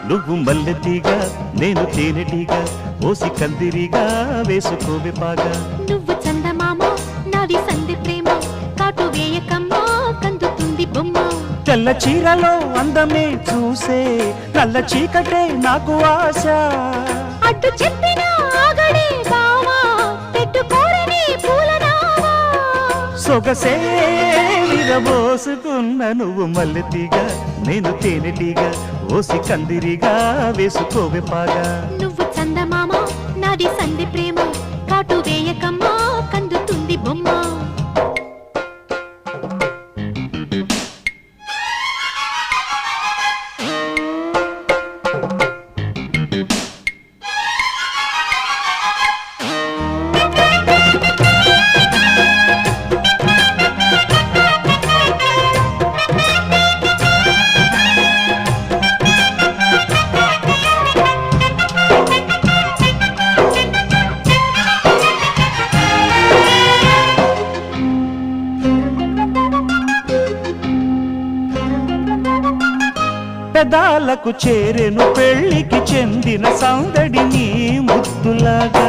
నువ్వు మల్లెతీగా నేను తేనెటీగా ఓసి కందిరిగా వేసుకోవే పాగా నువ్వు చందమామ నాది సంధి ప్రేమ కాటు వేయకమ్మా కందుతుంది బొమ్మ తెల్ల చీరలో అందమే చూసే నల్ల చీకటే నాకు ఆశ అడ్డు చెప్పిన ఆగడే బావా పెట్టుకోరని పూలనావా సొగసే విరబోసుకున్న నువ్వు మల్లెతీగా నేను తేనెటీగా ఓసి కందిరిగా వేసుకోవే పాగా నువ్వు చందమామ నాది సంధి ప్రేమ కాటు వేయకమ్మా కందుతుంది బొమ్మ పెదాలకు చేరెను పెళ్లికి చెందిన సందడి నీ ముద్దులాగా